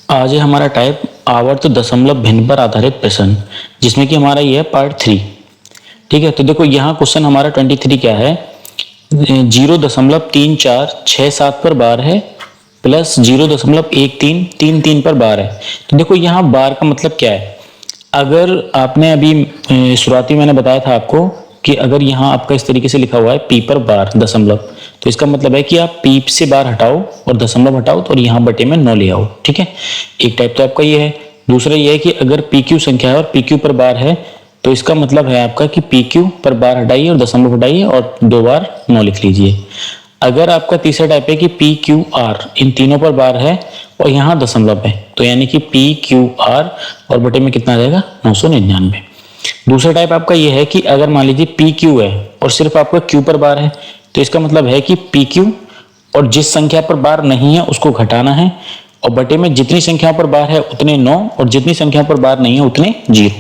आज है हमारा टाइप आवर्त दशमलव भिन्न पर आधारित प्रश्न, जिसमें कि हमारा ये है पार्ट 3। ठीक है, तो देखो यहाँ क्वेश्चन हमारा 23 क्या है, 0.3467 पर बार है प्लस 0.1333 पर बार है। तो देखो यहाँ बार का मतलब क्या है। अगर आपने अभी शुरुआती मैंने बताया था आपको कि अगर यहाँ आपका इस तरीके से लिखा हुआ है पी पर बार दशमलव, तो इसका मतलब है कि आप पी से बार हटाओ और दशमलव हटाओ तो और यहाँ बटे में 9 ले आओ। ठीक है, एक टाइप तो आपका ये है। दूसरा ये है कि अगर पी क्यू संख्या है और पी क्यू पर बार है तो इसका मतलब है आपका कि पी क्यू पर बार हटाइए और दशमलव हटाइए और 2 बार 9 लिख लीजिए। अगर आपका तीसरा टाइप है कि पी क्यू आर इन तीनों पर बार है और यहाँ दशमलव है, तो यानी कि पी क्यू आर और बटे में कितना आ जाएगा 999। दूसरा टाइप आपका ये है कि अगर मान लीजिए पी क्यू है और सिर्फ आपका क्यू पर बार है, तो इसका मतलब है कि पी क्यू और जिस संख्या पर बार नहीं है उसको घटाना है और बटे में जितनी संख्या पर बार है उतने 9 और जितनी संख्या पर बार नहीं है उतने 0।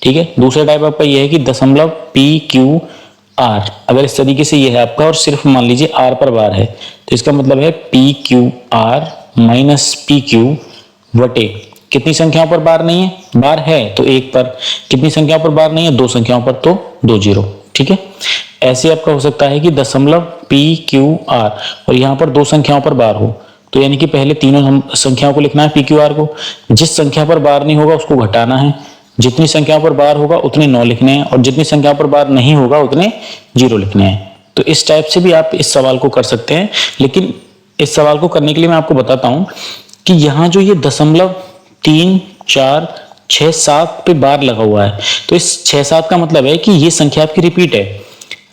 ठीक है, दूसरा टाइप आपका ये है कि दशमलव पी क्यू आर, अगर इस तरीके से ये है आपका और सिर्फ मान लीजिए आर पर बार है, तो इसका मतलब है P Q R minus P Q वटे कितनी संख्याओं पर बार नहीं है, बार है तो 1 पर, कितनी संख्याओं पर बार नहीं है 2 संख्याओं पर तो 2 0। ठीक है, ऐसे आपका हो सकता है कि दशमलव पी क्यू आर और यहाँ पर 2 संख्याओं पर बार हो, तो यानी कि पहले तीनों संख्याओं को लिखना है पी क्यू आर को, जिस संख्या पर बार नहीं होगा उसको घटाना है, जितनी संख्याओं पर बार होगा उतने 9 लिखने हैं और जितनी संख्या पर बार नहीं होगा उतने 0 लिखने हैं। तो इस टाइप से भी आप इस सवाल को कर सकते हैं, लेकिन इस सवाल को करने के लिए मैं आपको बताता हूं कि यहाँ जो ये 0.3467 पे बार लगा हुआ है, तो इस 6-7 का मतलब है कि ये संख्या आपकी रिपीट है।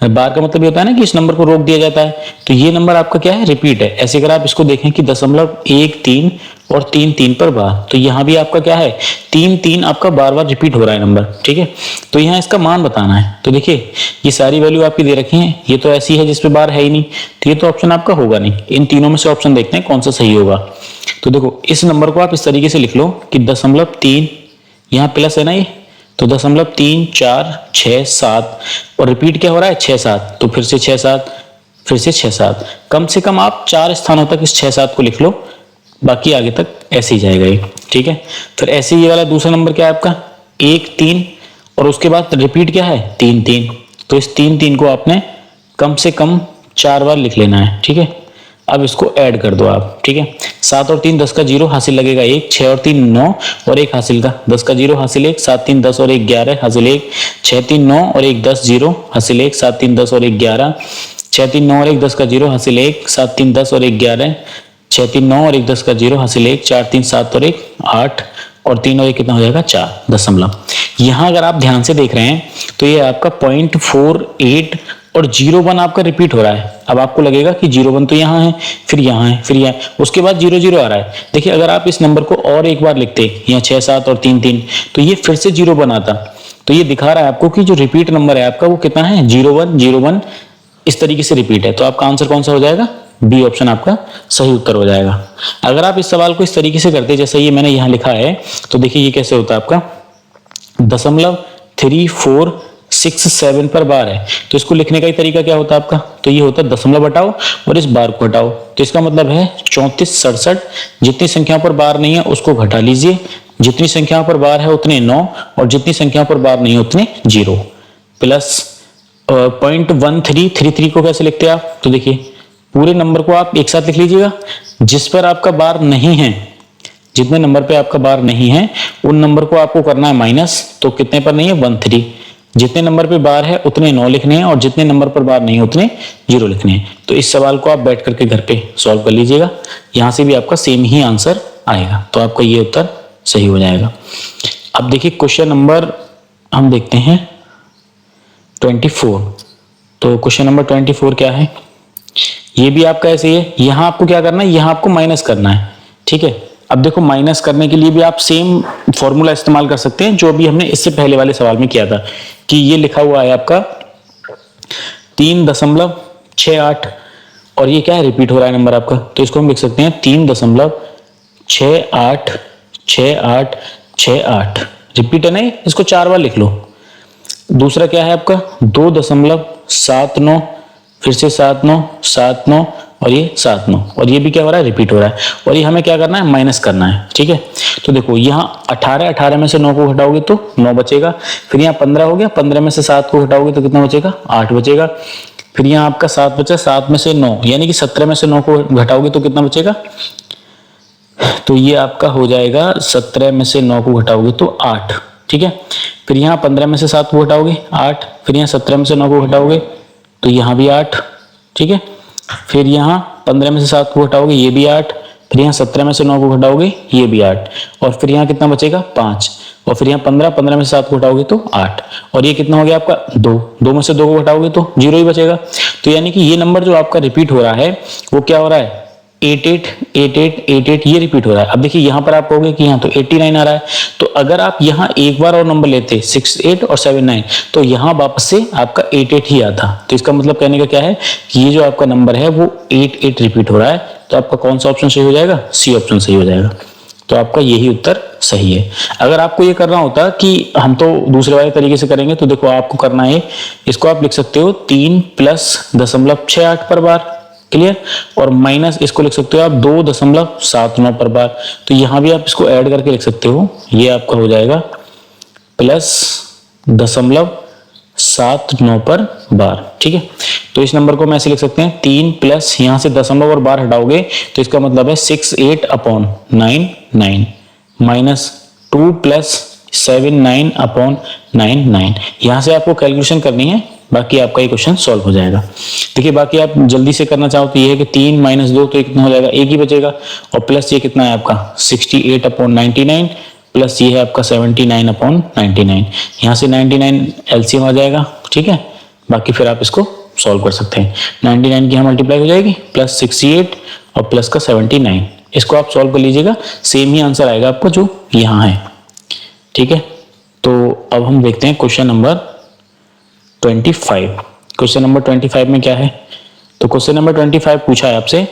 बार का मतलब ये होता है ना कि इस नंबर को रोक दिया जाता है, तो ये नंबर आपका क्या है, रिपीट है। ऐसे अगर आप इसको देखें कि 0.13 और 3 पर बार, तो यहाँ भी आपका क्या है 3 आपका बार बार रिपीट हो रहा है नंबर। ठीक है, तो यहाँ इसका मान बताना है। तो देखिए ये सारी वैल्यू आपकी दे रखी है, ये तो ऐसी है जिसपे बार है ही नहीं, तो ये तो ऑप्शन आपका होगा नहीं। इन तीनों में से ऑप्शन देखते हैं कौन सा सही होगा। तो देखो इस नंबर को आप इस तरीके से लिख लो कि 0.3, यहाँ प्लस है ना ये, तो 0.3467 और रिपीट क्या हो रहा है 6-7, तो फिर से 6-7, फिर से 6-7। कम से कम आप 4 स्थानों तक इस 6-7 को लिख लो, बाकी आगे तक ऐसे ही जाएगा ये। ठीक है, फिर ऐसे ये वाला दूसरा नंबर क्या है आपका 1-3 और उसके बाद रिपीट क्या है 3-3, तो इस 3-3 को आपने कम से कम 4 बार लिख लेना है। ठीक है, अब इसको ऐड कर दो आप। ठीक है, 7 और 3 10 का 0 हासिल लगेगा 1, 6 और 3 9 और 1 हासिल का 10 का 0 हासिल 1, 7 3 10 और 1 11 हासिल 1, 6 3 9 और 1 10 0 हासिल 1, 7 3 10 और 1 11, 6 3 9 और 1 10 का 0 हासिल 1, 7 3 10 और 1 11, 6 3 9 और 1 10 का 0 हासिल 1, 4 3 7 और 1 8 और 3 और 1 कितना हो जाएगा 4 दशमलव। यहाँ अगर आप ध्यान से देख रहे हैं तो ये आपका 0.48 और 0.1 आपका रिपीट हो रहा है। अब आपको लगेगा कि 0.1 तो यहाँ है, फिर यहाँ है, फिर यहाँ, उसके बाद 0-0 आ रहा है। देखिए अगर आप इस नंबर को और एक बार लिखते यहाँ 6-7 और 3-3, तो ये फिर से 0.1 आता। तो ये दिखा रहा है आपको कि जो रिपीट नंबर है आपका वो कितना है 0-1-0-1 इस तरीके से रिपीट है। तो आपका आंसर कौन सा हो जाएगा, बी ऑप्शन आपका सही उत्तर हो जाएगा। अगर आप इस सवाल को इस तरीके से करते जैसे ये मैंने यहाँ लिखा है, तो देखिए ये कैसे होता है आपका 0.3467 पर बार है, तो इसको लिखने का ही तरीका क्या होता है आपका, तो ये होता है दशमलव हटाओ और इस बार को हटाओ, तो इसका मतलब है 34-67, जितनी संख्या पर बार नहीं है उसको घटा लीजिए, जितनी संख्या पर बार है उतने 9 और जितनी संख्या पर बार नहीं है उतने 0 प्लस 0.1333 को कैसे लिखते हैं आप, तो देखिए पूरे नंबर को आप एक साथ लिख लीजिएगा, जिस पर आपका बार नहीं है, जितने नंबर पे आपका बार नहीं है उन नंबर को आपको करना है माइनस, तो कितने पर नहीं है 13, जितने नंबर पे बार है उतने 9 लिखने हैं और जितने नंबर पर बार नहीं है उतने 0 लिखने हैं। तो इस सवाल को आप बैठ करके घर पे सॉल्व कर लीजिएगा, यहाँ से भी आपका सेम ही आंसर आएगा, तो आपका ये उत्तर सही हो जाएगा। अब देखिए क्वेश्चन नंबर हम देखते हैं 24। तो क्वेश्चन नंबर 24 क्या है, ये भी आपका ऐसे ही है। यहाँ आपको क्या करना है, यहाँ आपको माइनस करना है। ठीक है, अब देखो माइनस करने के लिए भी आप सेम फॉर्मूला इस्तेमाल कर सकते हैं जो अभी हमने इससे पहले वाले सवाल में किया था, कि ये लिखा हुआ है आपका 3.68 और ये क्या है रिपीट हो रहा है नंबर आपका, तो इसको हम लिख सकते हैं 3.686868 रिपीट है नहीं, इसको 4 बार लिख लो। दूसरा क्या है आपका 2.79, फिर से 79 79 और ये 7 9, और ये भी क्या हो रहा है, रिपीट हो रहा है। और ये हमें क्या करना है, माइनस करना है, ठीक है। तो देखो यहाँ 18 में से 9 को घटाओगे तो 9 बचेगा। फिर यहाँ 15 हो गया, 15 में से 7 को घटाओगे तो कितना बचेगा, 8 बचेगा। फिर यहाँ आपका 7 बचा, 7 में से 9 यानी कि 17 में से 9 को घटाओगे तो कितना बचेगा, तो ये आपका हो जाएगा 17 में से 9 को घटाओगे तो 8, ठीक है। फिर यहाँ 15 में से 7 को घटाओगे 8, फिर यहाँ 17 में से 9 को घटाओगे तो यहाँ भी 8, ठीक है। फिर यहाँ 15 में से 7 को घटाओगे ये भी 8, फिर यहाँ 17 में से 9 को घटाओगे ये भी 8, और फिर यहाँ कितना बचेगा 5, और फिर यहाँ 15 में से 7 को घटाओगे तो 8, और ये कितना हो गया आपका 2 में से 2 को घटाओगे तो 0 ही बचेगा। तो यानी कि ये नंबर जो आपका रिपीट हो रहा है वो क्या हो रहा है, 88 88 88 ये रिपीट हो रहा है। अब देखिए यहाँ पर आप कहोगे कि यहाँ तो 89 आ रहा है, तो अगर आप यहाँ एक बार और नंबर लेते 68 और 79 तो यहाँ वापस से आपका 88 ही आता। तो इसका मतलब कहने का क्या है कि ये जो आपका नंबर है वो 88 रिपीट हो रहा है। तो आपका कौन सा ऑप्शन सही हो जाएगा, सी ऑप्शन सही हो जाएगा। तो आपका यही उत्तर सही है। अगर आपको ये करना होता कि हम तो दूसरे वाले तरीके से करेंगे, तो देखो आपको करना है, इसको आप लिख सकते हो 3 + 0.68 पर बार, क्लियर, और माइनस इसको लिख सकते हो आप 2.79 पर बार। तो यहां भी आप इसको ऐड करके लिख सकते हो, ये आपका हो जाएगा +0.79 पर बार, ठीक है। तो इस नंबर को मैं ऐसे लिख सकते हैं 3 प्लस यहां से दशमलव और बार हटाओगे तो इसका मतलब है 68/99 माइनस 2 + 79/99। यहां से आपको कैलकुलेशन करनी है, बाकी आपका ये क्वेश्चन सॉल्व हो जाएगा। देखिए बाकी आप जल्दी से करना चाहो तो ये है कि 3 - 2 तो कितना हो जाएगा, 1 ही बचेगा, और प्लस ये कितना है आपका 68/99 प्लस ये है आपका 79/99। यहाँ से 99 एलसीएम आ जाएगा, ठीक है। बाकी फिर आप इसको सॉल्व कर सकते हैं। 99 की यहाँ मल्टीप्लाई हो जाएगी प्लस 68 और प्लस का 79, इसको आप सॉल्व कर लीजिएगा, सेम ही आंसर आएगा आपको जो यहाँ है, ठीक है। तो अब हम देखते हैं क्वेश्चन नंबर 25। क्वेश्चन नंबर 25 में क्या है, तो क्वेश्चन नंबर 25 पूछा है आपसे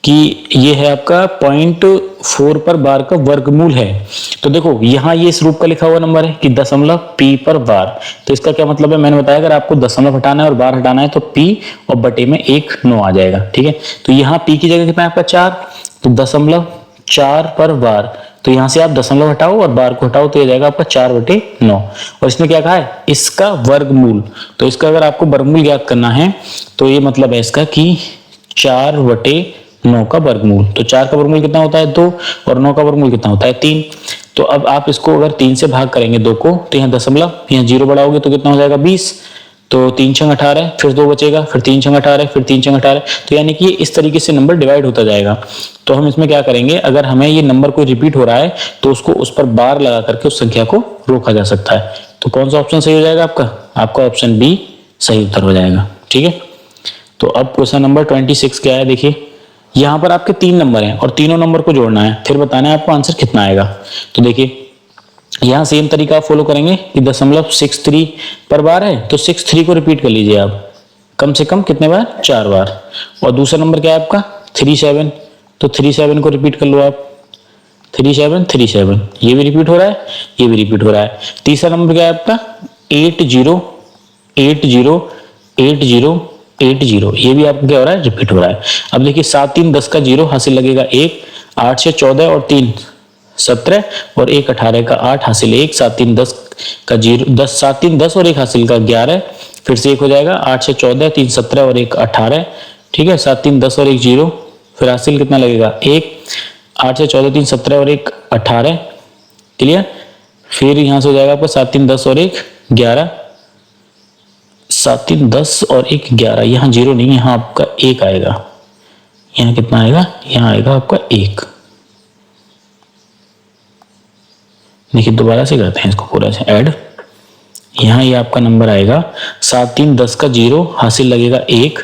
कि ये है आपका 0.4 पर बार का वर्गमूल है। तो देखो यहाँ ये इस रूप का लिखा हुआ नंबर है कि दशमलव p पर बार। तो इसका क्या मतलब है, मैंने बताया अगर आपको दशमलव हटाना है और बार हटाना है तो p और बटे में 1 9 आ जाएगा, ठीक है। तो यहाँ p की जगह कितना है आपका 4, तो 0.4 पर बार, तो यहां से आप दशमलव हटाओ और बार को हटाओ तो ये जाएगा आपका 4/9। और इसने क्या कहा है, इसका वर्गमूल। तो इसका अगर आपको वर्गमूल ज्ञात करना है तो ये मतलब है इसका कि 4/9 का वर्गमूल। तो 4 का वर्गमूल कितना होता है 2, और 9 का वर्गमूल कितना होता है 3। तो अब आप इसको अगर 3 से भाग करेंगे 2 को, तो यहाँ दशमलव, यहाँ 0 बढ़ाओगे तो कितना हो जाएगा 20। तो 3 छंग 18, फिर 2 बचेगा, फिर 3 छंग 18, फिर 3 छंग 18। तो यानी कि इस तरीके से नंबर डिवाइड होता जाएगा। तो हम इसमें क्या करेंगे, अगर हमें ये नंबर कोई रिपीट हो रहा है तो उसको उस पर बार लगा करके उस संख्या को रोका जा सकता है। तो कौन सा ऑप्शन सही हो जाएगा आपका, आपका ऑप्शन बी सही उत्तर हो जाएगा, ठीक है। तो अब क्वेश्चन नंबर 26 क्या है, देखिए यहाँ पर आपके 3 नंबर हैं और तीनों नंबर को जोड़ना है, फिर बताना है आपको आंसर कितना आएगा। तो देखिए यहाँ सेम तरीका फॉलो करेंगे कि 0.63 पर बार है, तो 63 को रिपीट कर लीजिए आप कम से कम कितने बार, 4 बार। और दूसरा नंबर क्या है आपका 37, तो 37 को रिपीट कर लो आप, 37 ये भी रिपीट हो रहा है, ये भी रिपीट हो रहा है। तीसरा नंबर क्या है आपका 80 80 80 80, ये भी आपको क्या हो रहा है, रिपीट हो रहा है। अब देखिए 7 3 10 का 0 हासिल लगेगा 1, 8 से 14 और 3 17 और 1 18 का 8 हासिल 1, 7 3 10 का 0 10 7 3 10 और 1 हासिल का 11, फिर से 1 हो जाएगा 8 से 14 3 17 और 1 18, ठीक है। 7 3 10 और 1 0, फिर हासिल कितना लगेगा 1, 8 से 14 3 17 और 1 18, क्लियर। फिर यहाँ से हो जाएगा आपका 7 3 10 और 1 11, 7 3 10 और 1 11, यहाँ 0 नहीं, यहाँ आपका 1 आएगा। यहाँ कितना आएगा, यहाँ आएगा आपका 1। देखिए दोबारा से करते हैं इसको पूरा से ऐड। यहाँ ये आपका नंबर आएगा 7 3 10 का 0 हासिल लगेगा 1,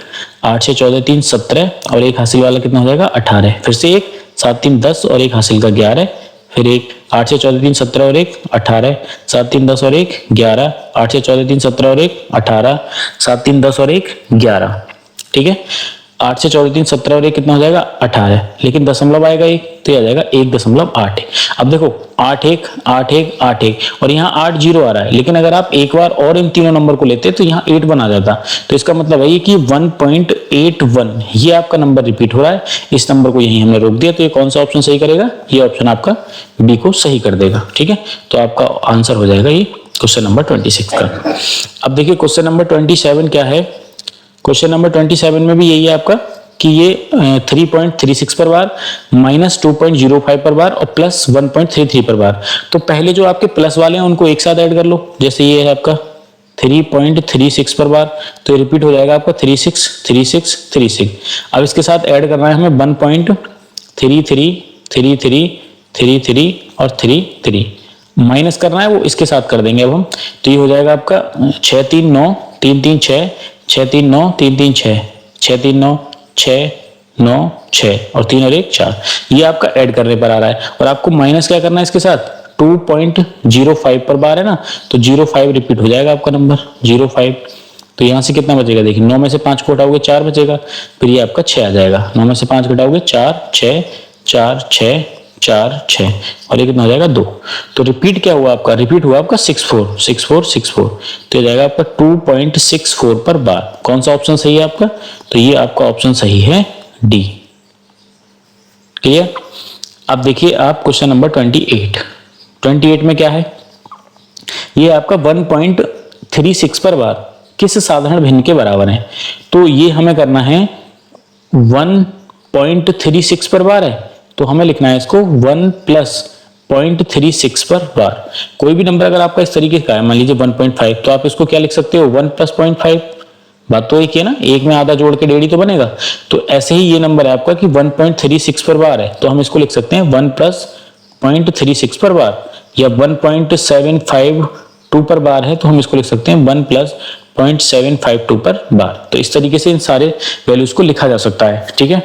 8 से 14 3 17 और 1 हासिल वाला कितना हो जाएगा 18, फिर से 1, 7 3 10 और 1 हासिल का 11, फिर 1, 8 से 14 3 17 और 1 18, 7 3 10 और 1 11, 8 से 14 3 17 और 1 18, 7 3 10 और 1 11, ठीक है। 8 से 14 3 17 और 1 कितना हो जाएगा 18, लेकिन दशमलव आएगा एक तो ये आ जाएगा 1.8। अब देखो 8 1 8 1 8 1 और यहाँ 8 0 आ रहा है, लेकिन अगर आप एक बार और इन तीनों नंबर को लेते तो यहाँ 8 बना जाता। तो इसका मतलब है ये कि 1.81 ये आपका नंबर रिपीट हो रहा है। इस नंबर को यहीं हमने रोक दिया, तो ये कौन सा ऑप्शन सही करेगा, ये ऑप्शन आपका बी को सही कर देगा। ठीक है, तो आपका आंसर हो जाएगा ये क्वेश्चन नंबर 26 का। अब देखिए क्वेश्चन नंबर 27 क्या है। क्वेश्चन नंबर 27 में भी यही है आपका कि ये 3.36 पर बार, -2.05 पर बार और +1.33 पर बार। तो पहले जो आपके प्लस वाले हैं उनको एक साथ ऐड कर लो। जैसे ये है आपका 3.36 पर बार, तो ये रिपीट हो जाएगा आपका 36 36 36। अब इसके साथ ऐड करना है हमें 1.33 33 33 और 33 माइनस करना है, वो इसके साथ कर देंगे अब हम। तो ये हो जाएगा आपका 6 3 9 3 3 6 6 3 9 3 3 6 6 3 9 6 9 6 और 3 और 1 4। ये आपका ऐड करने पर आ रहा है। और आपको माइनस क्या करना है इसके साथ, 2.05 पर बार है ना, तो 05 रिपीट हो जाएगा आपका नंबर 05। तो यहाँ से कितना बचेगा, देखिए 9 में से 5 को हटाओगे 4 बचेगा, फिर ये आपका 6 आ जाएगा। 9 में से 5 घटाओगे 4 6 4 6 4 6 और ये कितना हो जाएगा 2। तो रिपीट क्या हुआ आपका, रिपीट हुआ आपका 64 64 64। तो ये जाएगा आपका 2.64 पर बार। कौन सा ऑप्शन सही है आपका, तो ये आपका ऑप्शन सही है डी। क्लियर। अब देखिए आप क्वेश्चन नंबर 28 में क्या है, ये आपका 1.36 पर बार किस साधारण भिन्न के बराबर है। तो ये हमें करना है 1.36 पर बार है, तो हमें लिखना है इसको 1 + 0.36 पर बार। कोई भी नंबर अगर आपका इस तरीके का है, मान लीजिए 1.5, तो आप इसको क्या लिख सकते हो 1 + 0.5। बात तो एक है ना, एक में आधा जोड़ के 1.5 तो बनेगा। तो ऐसे ही ये नंबर है आपका कि 1.36 पर बार है, तो हम इसको लिख सकते हैं 1 + 0.36 पर बार। या 1.752 पर बार है, तो हम इसको लिख सकते हैं 1 + 0.752 पर बार। तो इस तरीके से इन सारे वैल्यूज को लिखा जा सकता है। ठीक है,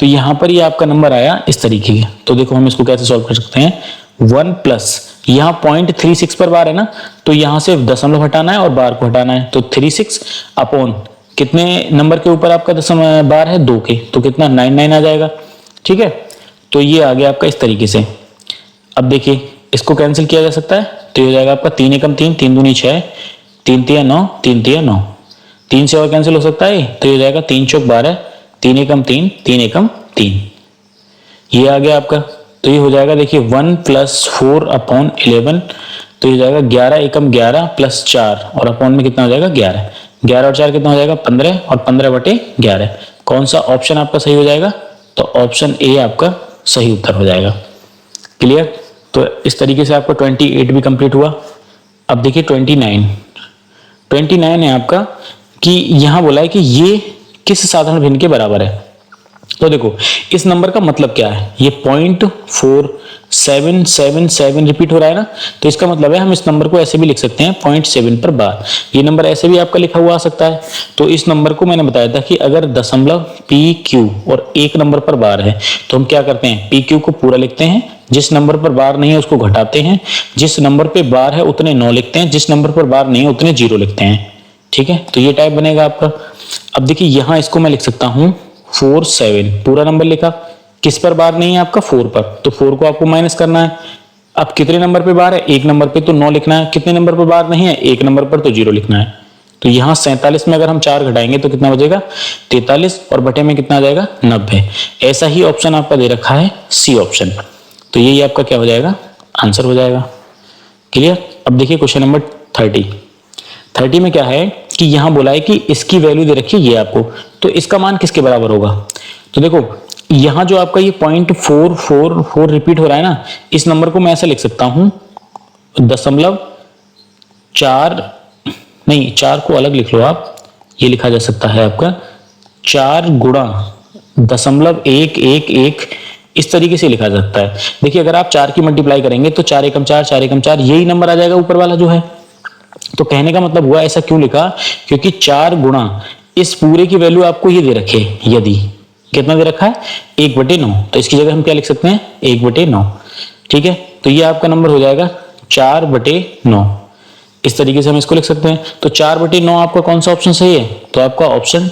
तो यहां पर ये आपका नंबर आया इस तरीके के। तो देखो हम इसको कैसे सॉल्व कर सकते हैं, 1 + यहाँ 0.36 पर बार है ना, तो यहां से दशमलव हटाना है और बार को हटाना है। तो 36 अपॉन कितने नंबर के ऊपर आपका दशमलव बार है 2 के, तो कितना 99 आ जाएगा। ठीक है, तो ये आ गया आपका इस तरीके से। अब देखिए इसको कैंसिल किया जा सकता है, तो ये हो जाएगा आपका 3 एकम 3 3 दूनी 6 3 तिया 9 3 तिया 9। 3 से और कैंसिल हो सकता है, तो ये हो जाएगा 3 चौक 12 3 एकम 3 3 एकम 3। ये आ गया आपका। तो ये हो जाएगा देखिए 1 + 4/11, तो ये हो जाएगा 11 एकम 11 + 4 और अपॉन में कितना हो जाएगा 11। 11 और 4 कितना हो जाएगा 15 और 15/11। कौन सा ऑप्शन आपका सही हो जाएगा, तो ऑप्शन ए आपका सही उत्तर हो जाएगा। क्लियर। तो इस तरीके से आपका 28 भी कंप्लीट हुआ। अब देखिए 29 है आपका कि यहां बोला है कि ये किस साधारण भिन्न के बराबर है। तो देखो इस नंबर का मतलब क्या है, ये 0.4777 रिपीट हो रहा है ना, तो इसका मतलब है हम इस नंबर को ऐसे भी लिख सकते हैं 0.7 पर बार। ये नंबर ऐसे भी आपका लिखा हुआ आ सकता है। तो इस नंबर को मैंने बताया था कि अगर दशमलव PQ और एक नंबर पर बार है, तो हम क्या करते हैं PQ को पूरा लिखते हैं, जिस नंबर पर बार नहीं है उसको घटाते हैं, जिस नंबर पे बार है उतने 9 लिखते हैं, जिस नंबर पर बार नहीं है उतने 0 लिखते हैं। ठीक है, तो ये टाइप बनेगा आपका। अब देखिए यहां इसको मैं लिख सकता हूं 47, पूरा नंबर लिखा, किस पर बार नहीं है आपका 4 पर, तो 4 को आपको माइनस करना है। अब कितने नंबर पे बार है, एक नंबर पे, तो 9 लिखना है। कितने नंबर पर बार नहीं है, एक नंबर पर, तो 0 लिखना है। तो यहाँ 47 में अगर हम 4 घटाएंगे तो कितना बचेगा 43 और बटे में कितना आ जाएगा 90। ऐसा ही ऑप्शन आपका दे रखा है सी ऑप्शन। तो यही आपका क्या हो जाएगा, आंसर हो जाएगा। क्लियर। अब देखिए क्वेश्चन नंबर 30 में क्या है कि यहां बोला है कि इसकी वैल्यू दे रखी है ये आपको, तो इसका मान किसके बराबर होगा। तो देखो यहां जो आपका ये 0.444 रिपीट हो रहा है ना, इस नंबर को मैं ऐसा लिख सकता हूं 4 को अलग लिख लो आप, ये लिखा जा सकता है आपका 4 गुणा 0.111, इस तरीके से लिखा जा सकता है। देखिए अगर आप 4 की मल्टीप्लाई करेंगे तो 4 एकम 4 4 एकम 4 यही नंबर आ जाएगा ऊपर वाला जो है। तो कहने का मतलब हुआ ऐसा क्यों लिखा, क्योंकि 4 गुणा इस पूरे की वैल्यू आपको ये दे रखे, यदि कितना दे रखा है 1/9, तो इसकी जगह हम क्या लिख सकते हैं 1/9। ठीक है, तो ये आपका नंबर हो जाएगा 4/9। इस तरीके से हम इसको लिख सकते हैं। तो 4/9 आपका कौन सा ऑप्शन सही है, तो आपका ऑप्शन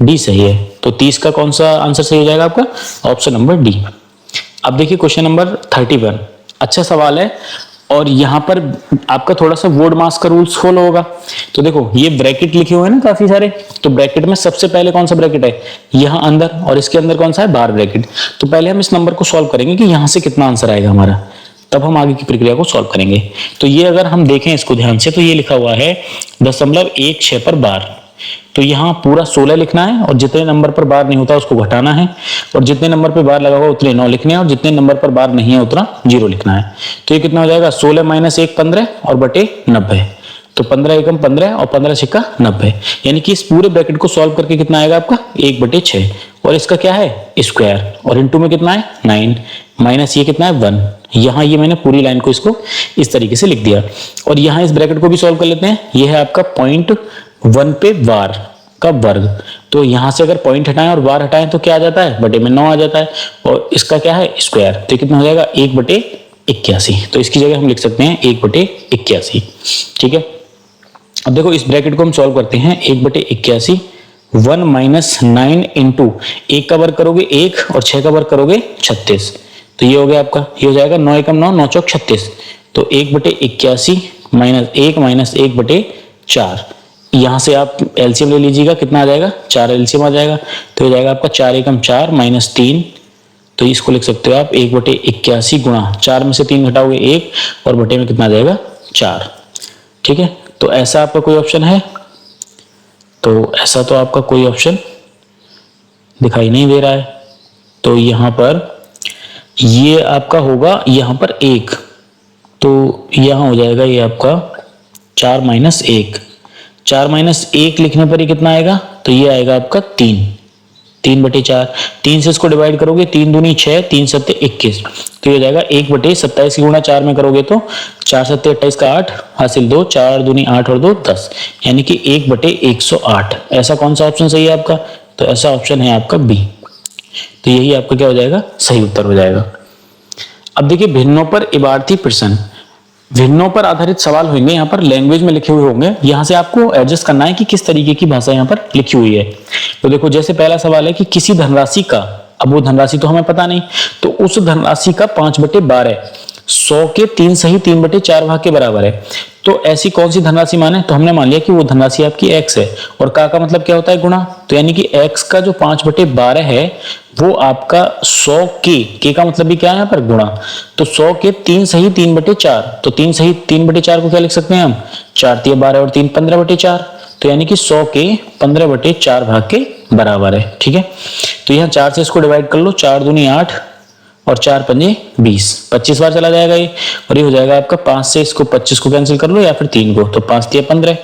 डी सही है। तो 30 का कौन सा आंसर सही हो जाएगा आपका? Option number D. अब देखिए क्वेश्चन नंबर 31, अच्छा सवाल है और यहाँ पर आपका थोड़ा सा वर्ड मास्क का रूल्स फॉलो होगा। तो देखो ये ब्रैकेट लिखे हुए हैं ना काफी सारे, तो ब्रैकेट में सबसे पहले कौन सा ब्रैकेट है? यहाँ अंदर, और इसके अंदर कौन सा है? बाहर ब्रैकेट। तो पहले हम इस नंबर को सॉल्व करेंगे कि यहाँ से कितना आंसर आएगा हमारा, तब हम आगे की प्रक्रिया को सॉल्व करेंगे। तो ये अगर हम देखें इसको ध्यान से, तो ये लिखा हुआ है 0.16 पर बार। तो यहाँ पूरा 16 लिखना है और जितने नंबर पर बार नहीं होता उसको घटाना है, और जितने नंबर पर बार लगा हुआ उतने 9 लिखने हैं, और जितने नंबर पर बार नहीं है उतना 0 लिखना है। तो ये कितना हो जाएगा? 16 माइनस 1 15 और बटे 90। तो 15 एकम 15 और 15 छिक्का 90, यानी कि इस पूरे ब्रैकेट को सॉल्व करके कितना आएगा आपका? 1/6, और इसका क्या है? स्क्वायर, और इनटू में कितना है? 9, माइनस ये कितना है? 1। यहाँ ये मैंने पूरी लाइन को इसको इस तरीके से लिख दिया। और यहाँ इस ब्रैकेट को भी सॉल्व कर लेते हैं। ये है आपका 0.1 पे वार का वर्ग। तो यहाँ से अगर पॉइंट हटाएं और वार हटाएं तो क्या आ जाता है? बटे में 9 आ जाता है, और इसका क्या है? स्क्वायर। तो कितना हो जाएगा? 1/81। तो इसकी जगह हम लिख सकते हैं 1/81। ठीक है। अब देखो इस ब्रैकेट को हम सॉल्व करते हैं। 1/81, 1 माइनस 9 इंटू 1 का वर्ग करोगे 1 और 6 का वर्ग करोगे 36। तो ये हो गया आपका, ये हो जाएगा 9 एकम 9, 9 चौक 36। तो 1/81 माइनस 1 माइनस 1/4। यहाँ से आप एलसीएम ले लीजिएगा, कितना आ जाएगा? 4 एलसीएम आ जाएगा। तो हो जाएगा आपका 4 एकम 4 माइनस 3। तो इसको लिख सकते हो आप 1/81 गुणा 4 में से 3 घटाओगे 1, और बटे में कितना आ जाएगा? 4। ठीक है। तो ऐसा आपका कोई ऑप्शन है? तो ऐसा तो आपका कोई ऑप्शन दिखाई नहीं दे रहा है। तो यहाँ पर ये आपका होगा यहाँ पर 1, तो यहाँ हो जाएगा ये आपका 4 माइनस 1। 4 माइनस 1 लिखने पर ही कितना आएगा? तो ये आएगा आपका 3/4। 3 से इसको डिवाइड करोगे, 3 दूनी 6, 3 सत्ते 21। तो ये हो जाएगा 1/27 की गुणा 4 में करोगे तो 4 सत्ते 28 का 8 हासिल 2, 4 दूनी 8 और 2 10, यानी कि 1/108। ऐसा कौन सा ऑप्शन सही है आपका? तो ऐसा ऑप्शन है आपका बी। तो यही आपका क्या हो जाएगा? सही उत्तर हो जाएगा। अब देखिए भिन्नों पर इबारती प्रश्न, भिन्नों पर आधारित सवाल होंगे। यहाँ पर लैंग्वेज में लिखे हुए होंगे, यहाँ से आपको एडजस्ट करना है कि किस तरीके की भाषा यहाँ पर लिखी हुई है। तो देखो जैसे पहला सवाल है कि किसी धनराशि का, अब वो धनराशि तो हमें पता नहीं, तो उस धनराशि का 5/12 100 के 3 सही 3/4 भाग के बराबर है। तो ऐसी कौन सी धनराशि माने? तो हमने मान लिया कि वो धनराशि आपकी x है, और का मतलब क्या होता है? गुणा। तो यानी कि x का जो 5/12 है वो आपका 100 के का मतलब भी क्या है यहाँ पर? गुणा। तो 100 के 3 सही 3/4, तो 3 सही 3/4 को क्या लिख सकते हैं हम? 4 × 12 और 3 15/4। तो यानी कि 100 के 15/4 भाग के बराबर है। ठीक है। तो यहाँ 4 से इसको डिवाइड कर लो, 4 दूनी 8 और 4 पंजे 20, 25 बार चला जाएगा ये, और ये हो जाएगा आपका 5 से इसको 25 को कैंसिल कर लो या फिर 3 को, तो 5 × 15।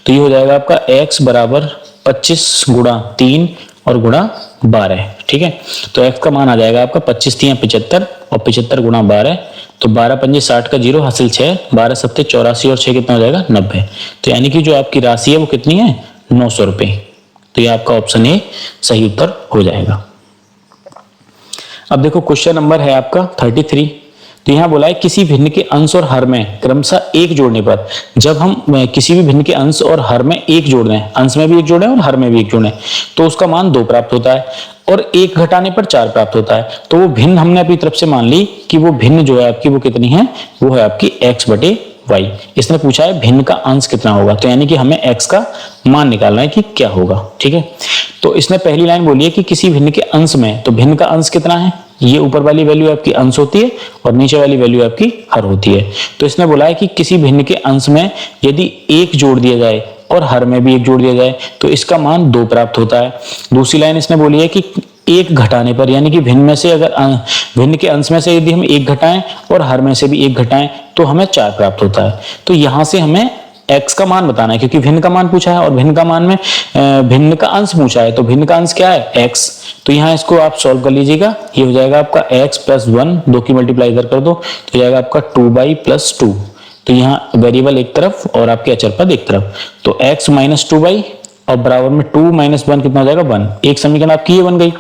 तो ये हो जाएगा आपका x बराबर 25 गुणा 3 और गुणा 12। ठीक है। तो x का मान आ जाएगा आपका 25 × 3 = 75 और 75 गुणा 12, तो 12 पंजे 60 का 0 हासिल 6, 12 सत्ते 84 और 6 कितना हो जाएगा? 90। तो यानी कि जो आपकी राशि है वो कितनी है? 900 रुपए। तो ये आपका ऑप्शन ए सही उत्तर हो जाएगा। अब देखो क्वेश्चन नंबर है आपका 33। तो यहाँ बोला है किसी भिन्न के अंश और हर में क्रमशः 1 जोड़ने पर, जब हम किसी भी भिन्न के अंश और हर में 1 जोड़ दें, अंश में भी 1 जोड़ें और हर में भी 1 जोड़ें, तो उसका मान 2 प्राप्त होता है, और 1 घटाने पर 4 प्राप्त होता है। तो वो भिन्न हमने अपनी तरफ से मान ली कि वो भिन्न जो है आपकी वो कितनी है? वो है आपकी x/y। इसने पूछा है भिन्न का अंश कितना होगा, तो यानी कि हमें x का मान निकालना है कि क्या होगा। ठीक है। तो इसने पहली लाइन बोली है कि किसी भिन्न के अंश में, तो भिन्न का अंश कितना है? ये ऊपर वाली वैल्यू आपकी अंश होती है और नीचे वाली वैल्यू आपकी हर होती है। तो इसने बोला है कि किसी भिन्न के अंश में यदि 1 जोड़ दिया जाए और हर में भी 1 जोड़ दिया जाए तो इसका मान 2 प्राप्त होता है। दूसरी लाइन इसने बोली है कि 1 घटाने पर, यानी कि भिन्न में से अगर भिन्न के अंश में से यदि हम 1 घटाएं और हर में से भी 1 घटाएं तो हमें 4 प्राप्त होता है। तो यहां से हमें x का मान बताना है, क्योंकि भिन्न का मान पूछा है और भिन्न का मान में भिन्न का अंश पूछा है, तो भिन्न का अंश क्या है? x। तो यहाँ इसको आप सॉल्व कर लीजिएगा। ये हो जाएगा आपका x + 1, 2 की मल्टीप्लाई इधर कर दो तो हो जाएगा आपका 2y + 2। तो यहाँ वेरिएबल एक तरफ और आपके अचर पद एक तरफ, तो x - 2y और बराबर में 2 - 1 कितना हो जाएगा? 1। एक समीकरण आपकी ये बन गई।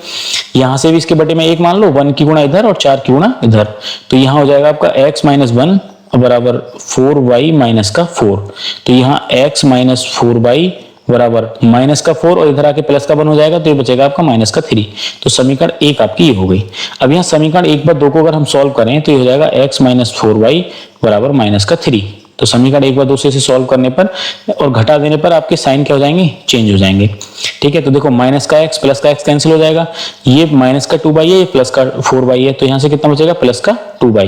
यहाँ से भी इसके बटे में 1 मान लो, 1 की गुणा इधर और 4 की गुणा इधर, तो यहाँ हो जाएगा आपका x - 1 बराबर 4y - 4। तो यहाँ x - 4y बराबर माइनस का 4 और इधर आके प्लस का 1 हो जाएगा, तो ये बचेगा आपका माइनस का 3। तो समीकरण 1 आपकी ये हो गई। अब यहाँ समीकरण 1 व 2 को अगर हम सॉल्व करें तो ये हो जाएगा x माइनस 4y बराबर माइनस का 3। तो समीकरण 1 व 2 से इसे सॉल्व करने पर और घटा देने पर आपके साइन क्या हो जाएंगे, चेंज हो जाएंगे। ठीक है, तो देखो माइनस का x प्लस का x कैंसिल हो जाएगा, ये माइनस का 2y है, ये प्लस का 4y है, तो यहाँ से कितना बचेगा प्लस का 2y,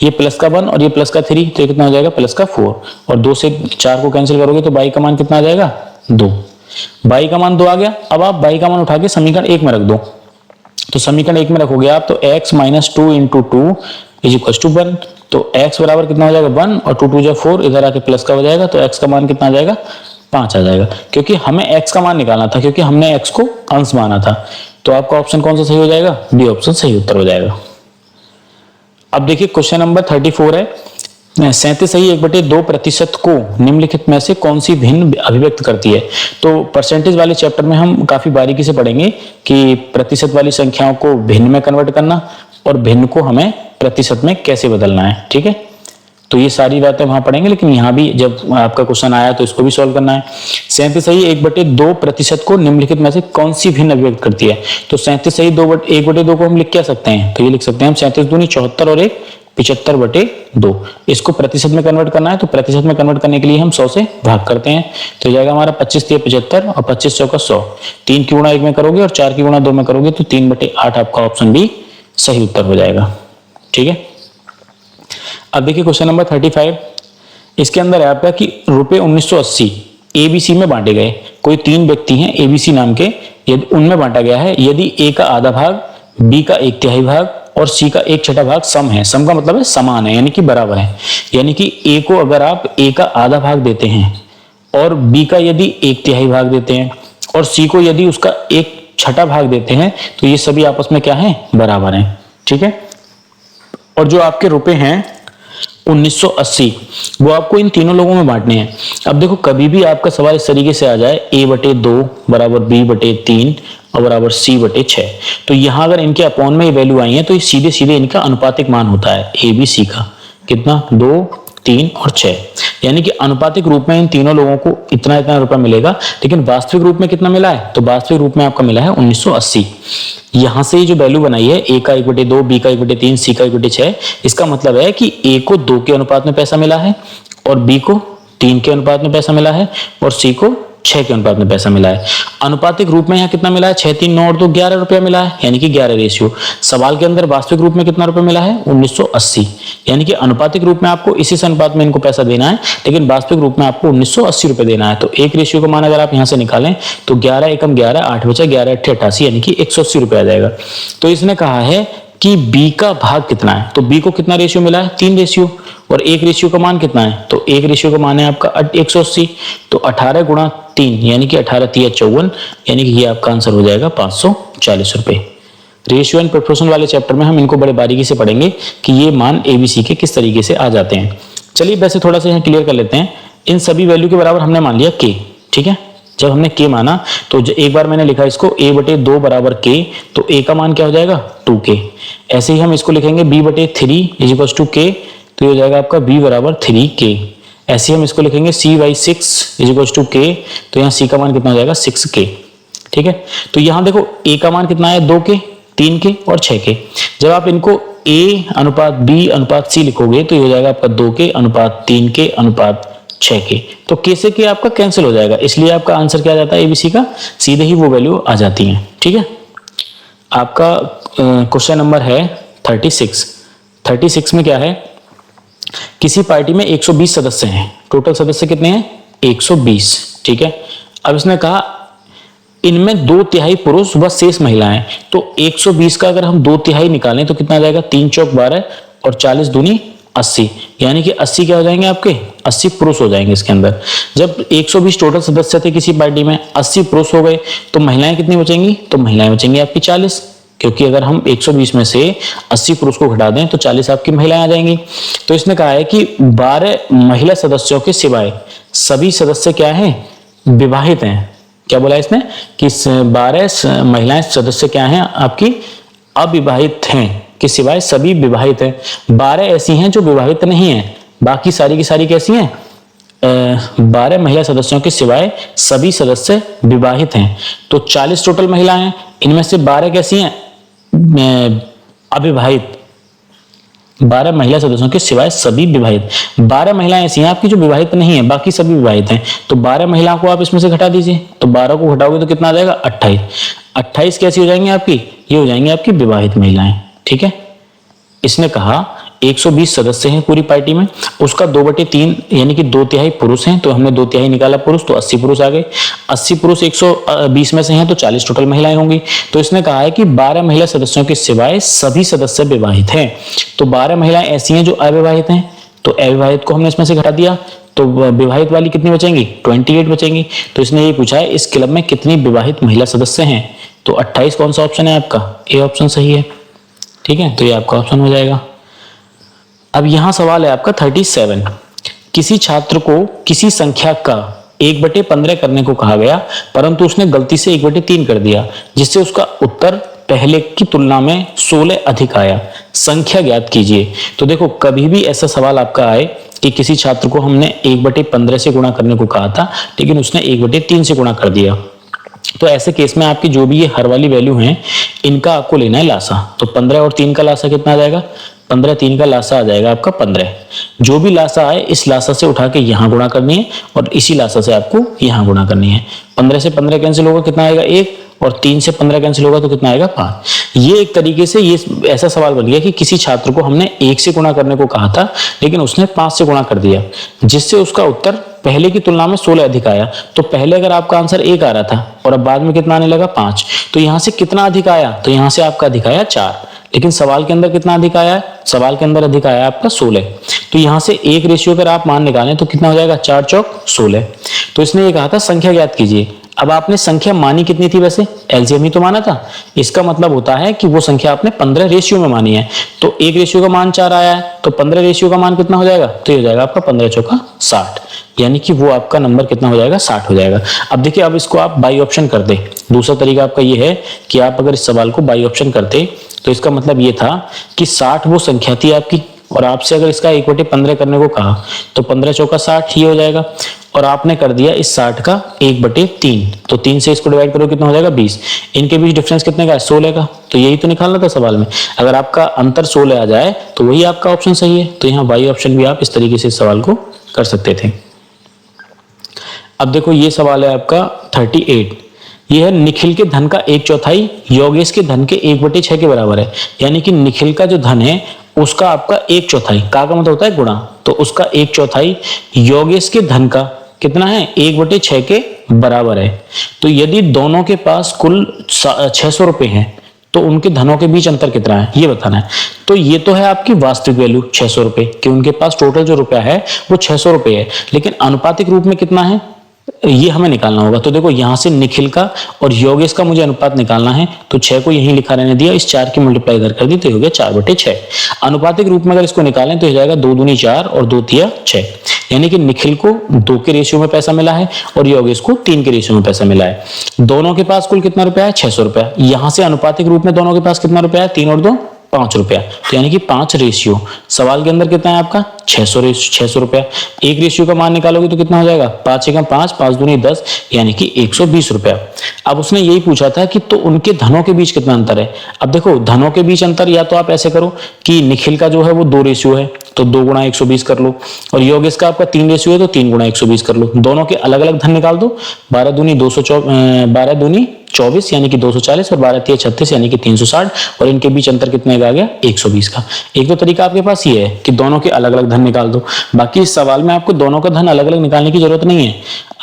ये प्लस का 1 और ये प्लस का 3, तो ये कितना हो जाएगा प्लस का 4, और 2 से 4 को कैंसिल करोगे तो y का मान कितना आ जाएगा 2। y का मान 2 आ गया। अब आप y का मान उठा के समीकरण 1 में रख दो, तो समीकरण 1 में रखोगे आप तो x minus 2 into 2 is equal to 1। तो x बराबर कितना हो जाएगा 1 और 2 2 जा 4, इधर आके प्लस का हो जाएगा, तो x का मान कितना आ जाएगा 5 आ जाएगा, क्योंकि हमें x का मान निकालना था, क्योंकि हमने x को अंश माना था। तो आपका ऑप्शन कौन सा सही हो जाएगा, डी ऑप्शन सही उत्तर हो जाएगा। अब देखिए क्वेश्चन नंबर 34 है, 37 सही 1/2% को निम्नलिखित में से कौन सी भिन्न अभिव्यक्त करती है। तो परसेंटेज वाले चैप्टर में हम काफी बारीकी से पढ़ेंगे कि प्रतिशत वाली संख्याओं को भिन्न में कन्वर्ट करना और भिन्न को हमें प्रतिशत में कैसे बदलना है। ठीक है, तो ये सारी बातें वहां पढ़ेंगे, लेकिन यहाँ भी जब आपका क्वेश्चन आया तो इसको भी सॉल्व करना है। 37 सही 1/2% को निम्नलिखित में से कौन सी भिन्न अभिव्यक्त करती है। तो 37 सही 1/2 को हम लिख क्या सकते हैं, तो ये लिख सकते हैं हम 37 दूनी 74 और 1 75/2। इसको प्रतिशत में कन्वर्ट करना है, तो प्रतिशत में कन्वर्ट करने के लिए हम 100 से भाग करते हैं, तो जाएगा हमारा 25 3 75 और 25 चौका 100। 3 की गुणा 1 में करोगे और 4 की गुणा 2 में करोगे तो 3/8 आपका ऑप्शन भी सही उत्तर हो जाएगा। ठीक है, अब देखिए क्वेश्चन नंबर 35, इसके अंदर है आपका कि रुपए 1980 एबीसी में बांटे गए। कोई 3 व्यक्ति हैं एबीसी नाम के, यदि उनमें बांटा गया है, यदि ए का आधा भाग, बी का 1/3 भाग और सी का 1/6 भाग सम है। सम का मतलब है समान है, यानी कि बराबर है। यानी कि ए को अगर आप ए का आधा भाग देते हैं और बी का यदि 1/3 भाग देते हैं और सी को यदि उसका 1/6 भाग देते हैं, तो ये सभी आपस में क्या है, बराबर हैं। ठीक है, और जो आपके रुपए हैं 1980 वो आपको इन तीनों लोगों में बांटने हैं। अब देखो कभी भी आपका सवाल इस तरीके से आ जाए a/2 बराबर b/3 और बराबर c/6, तो यहां अगर इनके अपॉन में ये वैल्यू आई है तो ये सीधे सीधे इनका अनुपातिक मान होता है ए बी सी का, कितना 2 3 और 6, यानी कि अनुपातिक रूप में इन तीनों लोगों को इतना इतना रुपया मिलेगा, लेकिन वास्तविक रूप में कितना मिला है, तो वास्तविक रूप में आपका मिला है 1980। यहां से ये जो वैल्यू बनाई है ए का 1/2, बी का 1/3, सी का 1/6, इसका मतलब है कि ए को 2 के अनुपात में पैसा मिला है और बी को 3 के अनुपात में पैसा मिला है और सी को 6 के अनुपात में पैसा मिला है। अनुपातिक रूप में यहाँ कितना मिला है, 6 3 9 और 2 11 रुपया मिला है, यानी कि 11 रेशियो। सवाल के अंदर वास्तविक रूप में कितना रुपया मिला है 1980, यानी कि अनुपातिक रूप में आपको इसी अनुपात में इनको पैसा देना है, लेकिन वास्तविक रूप में आपको 1980 रुपए देना है। तो एक रेशियो का मान अगर आप यहाँ से निकालें तो 11 एकम 11, 8 बचा 11 8 88, यानी कि 180 रुपए आ जाएगा। तो इसने कहा है कि बी का भाग कितना है, तो बी को कितना रेशियो मिला है 3 रेशियो, और एक रेशियो का मान कितना है, तो एक रेशियो का मान है आपका 180, तो 18 गुणा 3 यानी कि 18 3 54, यानी कि ये आपका आंसर हो जाएगा 540 रुपए। रेशियो एंड प्रोपोर्शन वाले चैप्टर में हम इनको बड़े बारीकी से पढ़ेंगे कि ये मान एबीसी के किस तरीके से आ जाते हैं। चलिए वैसे थोड़ा सा यहाँ क्लियर कर लेते हैं। इन सभी वैल्यू के बराबर हमने मान लिया के, ठीक है। जब हमने के माना तो एक बार मैंने लिखा इसको a/2 बराबर के, तो a का मान क्या हो जाएगा 2k। ऐसे ही हम इसको लिखेंगे b/3 इज टू के, तो ये हो जाएगा आपका b बराबर 3k। ऐसे ही हम इसको लिखेंगे c/6 इज टू के, तो यहाँ c का मान कितना हो जाएगा 6k। ठीक है, तो यहाँ देखो a का मान कितना है 2k, 3k और 6k। जब आप इनको a अनुपात b अनुपात c लिखोगे तो ये हो जाएगा आपका 2k अनुपात 3k अनुपात 6k। तो k से k आपका कैंसिल हो जाएगा, इसलिए आपका आंसर क्या आ जाता है एबीसी का, सीधे ही वो वैल्यू आ जाती है। ठीक है, आपका क्वेश्चन नंबर है 36 में क्या है, किसी पार्टी में 120 सदस्य हैं, टोटल सदस्य कितने हैं 120। ठीक है, अब इसने कहा इनमें 2/3 पुरुष व शेष महिलाएं, तो 120 का अगर हम 2/3 निकालें तो कितना आ जाएगा 3 चौक 12 और 40 दूनी 80, यानी कि 80 क्या हो जाएंगे आपके 80 पुरुष हो जाएंगे इसके अंदर। जब 120 टोटल सदस्य थे किसी पार्टी में, 80 पुरुष हो गए, तो महिलाएं कितनी बचेंगी, तो महिलाएं बचेंगी आपकी 40, क्योंकि अगर हम 120 में से 80 पुरुष को घटा दें तो 40 आपकी महिलाएं आ जाएंगी। तो इसने कहा है कि 12 महिला सदस्यों के सिवाय सभी सदस्य क्या हैं, विवाहित हैं। क्या बोला इसने कि 12 महिलाएं सदस्य क्या हैं आपकी अविवाहित हैं, कि सिवाय सभी विवाहित हैं। 12 ऐसी हैं जो विवाहित नहीं हैं, बाकी सारी की सारी कैसी हैं 12 महिला सदस्यों के सिवाय सभी सदस्य विवाहित हैं। तो 40 टोटल महिलाएं हैं, इनमें से 12 कैसी हैं, अविवाहित। 12 महिला सदस्यों के सिवाय सभी विवाहित। 12 महिलाएं ऐसी हैं आपकी जो विवाहित नहीं है, बाकी सभी विवाहित हैं। तो 12 महिलाओं को आप इसमें से घटा दीजिए, तो 12 को घटाओगे तो कितना आ जाएगा, 28। 28 कैसी हो जाएंगी आपकी, ये हो जाएंगी आपकी विवाहित महिलाएं। ठीक है, इसने कहा 120 सदस्य हैं पूरी पार्टी में, उसका 2/3 यानी कि 2/3 पुरुष हैं, तो हमने 2/3 निकाला पुरुष, तो 80 पुरुष आ गए। 80 पुरुष 120 में से हैं, तो 40 टोटल महिलाएं होंगी। तो इसने कहा है कि 12 महिला सदस्यों के सिवाय सभी सदस्य विवाहित हैं। तो 12 महिलाएं ऐसी हैं जो अविवाहित हैं, तो अविवाहित को हमने इसमें से घटा दिया, तो विवाहित वाली कितनी बचेंगी, 28 बचेंगी। तो इसने ये पूछा है इस क्लब में कितनी विवाहित महिला सदस्य हैं, तो 28 कौन सा ऑप्शन है आपका, ए ऑप्शन सही है। ठीक है, तो ये आपका ऑप्शन हो जाएगा। अब यहां सवाल है आपका 37। किसी छात्र को किसी संख्या का 1/15 करने को कहा गया, परंतु उसने गलती से 1/3 कर दिया, जिससे उसका उत्तर पहले की तुलना में 16 अधिक आया। संख्या ज्ञात कीजिए। तो देखो, कभी भी ऐसा सवाल आपका आए कि किसी छात्र को हमने 1/15 से गुणा करने को कहा था, लेकिन उसने 1/3 से गुणा कर दिया, तो ऐसे केस में आपकी जो भी ये हर वाली वैल्यू है, इनका आपको लेना है लासा। तो 15 और 3 का लासा कितना आ जाएगा, 15 3 का लासा आ जाएगा आपका 15। जो भी लासा आए इस लासा से उठा के यहां गुणा करनी है, और इसी लासा से आपको यहां गुणा करनी है। 15 से 15 कैंसिल होगा, कितना आएगा 1, और 3 से 15 कैंसिल होगा तो कितना आएगा 5। ये एक तरीके से ये ऐसा सवाल बन गया कि किसी छात्र को हमने 1 से गुणा करने को कहा था, लेकिन उसने 5 से गुणा कर दिया, जिससे उसका उत्तर पहले की तुलना में 16 अधिक आया। तो पहले अगर आपका आंसर 1 आ रहा था और अब बाद में कितना आने लगा 5, तो यहां से कितना अधिक आया, तो यहां से आपका अधिक आया 4। लेकिन सवाल के अंदर कितना अधिक आया है, सवाल के अंदर अधिक आया आपका 16। तो यहां से एक रेशियो अगर आप मान निकालें तो कितना हो जाएगा, 4 चौक 16। तो इसने ये कहा था संख्या ज्ञात कीजिए। अब आपने संख्या मानी कितनी थी, वैसे एलसीएम ही तो माना था। इसका मतलब होता है कि वो संख्या आपने 15 रेशियो में मानी है। तो एक रेशियो का मान 4 आया है, तो 15 रेशियो का मान कितना हो जाएगा, तो ये हो जाएगा आपका 15 चौका 60, यानी कि वो आपका नंबर कितना हो जाएगा, 60 हो जाएगा। अब देखिए, अब इसको आप बाई ऑप्शन कर दे। दूसरा तरीका आपका ये है कि आप अगर इस सवाल को बाई ऑप्शन करते, तो इसका मतलब ये था कि 60 वो संख्या थी आपकी, और आपसे अगर इसका 1/15 करने को कहा, तो 15 चौका 60 ये हो जाएगा, और आपने कर दिया इस 60 का 1/3, तो 3 से इसको डिवाइड करो कितना हो जाएगा 20। इनके बीच डिफरेंस कितने का है, 16 का। तो यही तो निकालना था सवाल में। अगर आपका अंतर 16 आ जाए तो वही आपका ऑप्शन सही है। तो यहाँ वाई ऑप्शन भी आप इस तरीके से इस सवाल को कर सकते थे। अब देखो, ये सवाल है आपका 38। यह है निखिल के धन का 1/4 योगेश के धन के 1/6 के बराबर है। यानी कि निखिल का जो धन है उसका आपका 1/4 का मतलब होता है गुणा, तो उसका 1/4 योगेश के धन का कितना है, 1/6 के बराबर है। तो यदि दोनों के पास कुल 600 रुपए हैं, तो उनके धनों के बीच अंतर कितना है ये बताना है। तो ये तो है आपकी वास्तविक वैल्यू 600 रुपए, कि उनके पास टोटल जो रुपया है वो 600 रुपए है, लेकिन अनुपातिक रूप में कितना है ये हमें निकालना होगा। तो देखो, यहां से निखिल का और योगेश का मुझे अनुपात निकालना है, तो 6 को यहीं लिखा रहने दिया, इस 4 की मल्टीप्लाई इधर कर दी, तो हो गया 4/6। अनुपातिक रूप में अगर इसको निकालें तो हो जाएगा 2 दूनी 4 और 2 तिया 6, यानी कि निखिल को 2 के रेशियो में पैसा मिला है और योगेश को 3 के रेशियो में पैसा मिला है। दोनों के पास कुल कितना रुपया है, 600 रुपया। यहां से अनुपातिक रूप में दोनों के पास कितना रुपया है, 3 और 2 5 रुपया, तो यानी कि 5 रेशियो। सवाल के अंदर कितना है आपका 600 रुपया। एक रेशियो का मान निकालोगे तो कितना हो जाएगा, 5 एकम 5, 5 दूनी 10, यानी कि 120 रुपया। अब उसने यही पूछा था कि तो उनके धनों के बीच कितना अंतर है। अब देखो, धनों के बीच अंतर या तो आप ऐसे करो कि निखिल का जो है वो 2 रेशियो है, तो 2 गुणा 120 कर लो, और योगेश का आपका 3 रेशियो है तो 3 गुणा 120 कर लो। दोनों के अलग अलग धन निकाल दो। 12 दूनी 24 यानी कि 240, और 12 तिया 36 यानी कि 360, और इनके बीच अंतर कितने का आ गया, 120 का। एक तो तरीका आपके पास ये है कि दोनों के अलग अलग धन निकाल दो। बाकी इस सवाल में आपको दोनों का धन अलग अलग निकालने की जरूरत नहीं है।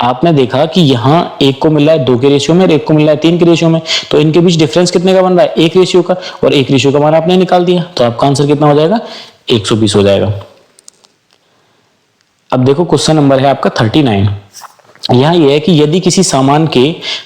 आपने देखा कि यहाँ एक को मिल रहा है 2 के रेशियो में और एक को मिल रहा है 3 के रेशियो में, तो इनके बीच डिफरेंस कितने का बन रहा है, 1 रेशियो का, और 1 रेशियो का मान आपने निकाल दिया, तो आपका आंसर कितना हो जाएगा, 120 हो जाएगा। अब देखो, क्वेश्चन नंबर है आपका 39। यहाँ यह है कि यदि किसी सामान के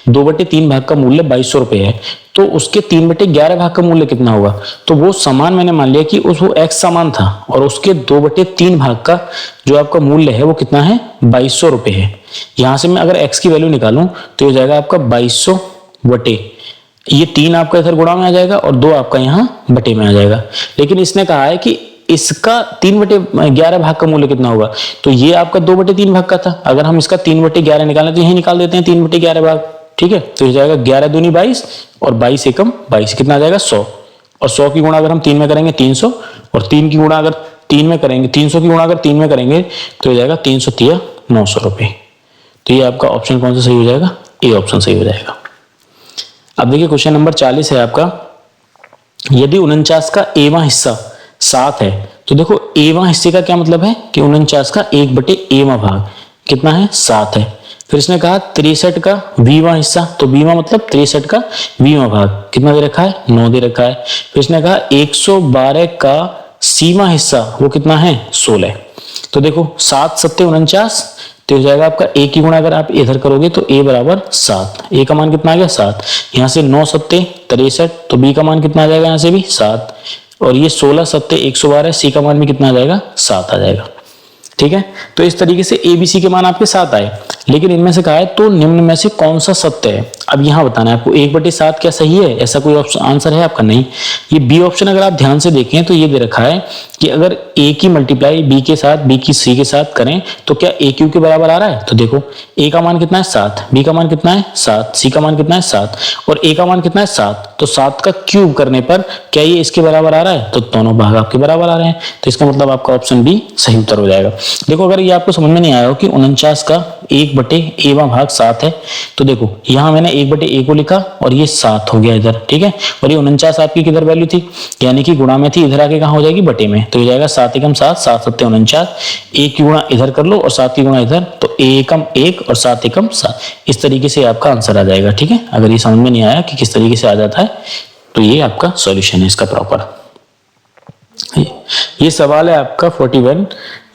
2/3 भाग का मूल्य 2200 रुपए है, तो उसके 3/11 भाग का मूल्य कितना होगा। तो वो सामान मैंने मान लिया कि वो एक्स सामान था, और उसके 2/3 भाग का जो आपका मूल्य है वो कितना है, 2200 रुपए है। यहां से मैं अगर एक्स की वैल्यू निकालूं तो हो जाएगा आपका 2200 बटे, ये 3 आपका इधर गुणा में आ जाएगा और 2 आपका यहाँ बटे में आ जाएगा। लेकिन इसने कहा है कि इसका 3/11 भाग का मूल्य कितना होगा, तो ये आपका 2/3 भाग का था, अगर हम इसका 3/11 निकालें तो यही निकाल देते हैं 3/11 भाग, ठीक है। तो हो जाएगा 11 दूनी 22 और 22 एकम 22, कितना आ जाएगा 100, और 100 की गुणा अगर हम 3 में करेंगे 300, और 3 की गुणा अगर 3 में करेंगे, 300 की गुणा अगर 3 में करेंगे तो हो जाएगा 300 900 रुपए। तो ये आपका ऑप्शन कौन सा सही हो जाएगा, ए ऑप्शन सही हो जाएगा। अब देखिए क्वेश्चन नंबर 40 है आपका, यदि 49 का एवां हिस्सा 7 है, तो देखो एवां हिस्से का क्या मतलब है कि 49 का 1/एवां भाग कितना है 7 है। फिर इसने कहा 63 का 20वां हिस्सा, तो 20वां मतलब 63 का 20वां भाग कितना दे रखा है 9 दे रखा है। फिर इसने कहा 112 का 80वां हिस्सा वो कितना है 16। तो देखो 7 7 49, तो हो जाएगा आपका ए की गुणा अगर आप इधर करोगे तो ए बराबर 7, ए का मान कितना आ गया 7, यहाँ से 9 7 63, तो बी का मान कितना आ जाएगा यहाँ से भी 7, और ये 16 7 112, सी का मान भी कितना आ जाएगा 7 आ जाएगा, ठीक है। तो इस तरीके से ए बी सी के मान आपके 7 आए, लेकिन इनमें से कहा है तो निम्न में से कौन सा सत्य है। अब यहाँ बताना है आपको 1/7 क्या सही है, ऐसा कोई ऑप्शन आंसर है आपका नहीं। ये बी ऑप्शन अगर आप ध्यान से देखें तो ये दे रखा है कि अगर ए की मल्टीप्लाई बी के साथ, बी की सी के साथ करें तो क्या ए क्यू के बराबर आ रहा है। तो देखो ए का मान कितना है 7, बी का मान कितना है 7, सी का मान कितना है 7 और ए का मान कितना है 7, तो 7 का क्यूब करने पर क्या ये इसके बराबर आ रहा है, तो दोनों भाग आपके बराबर आ रहे हैं, तो इसका मतलब आपका ऑप्शन बी सही उत्तर हो जाएगा। देखो अगर ये आपको समझ में नहीं आया हो कि 49 का 1/एवां भाग 7 है, तो देखो यहाँ मैंने 1/ए को लिखा और ये 7 हो गया इधर, ठीक है, और ये 49 आपकी किधर वैल्यू थी, यानी कि गुणा में थी, इधर आके कहाँ हो जाएगी बटे में, तो हो जाएगा 7 एकम 7, 7 7 49, 1 की गुणा इधर कर लो और 7 की गुणा इधर, तो 1 एकम 1 और 7 एकम 7, इस तरीके से आपका आंसर आ जाएगा, ठीक है। अगर ये समझ में नहीं आया कि किस तरीके से आ जाता है तो ये आपका सॉल्यूशन है इसका प्रॉपर। ये सवाल है आपका 41,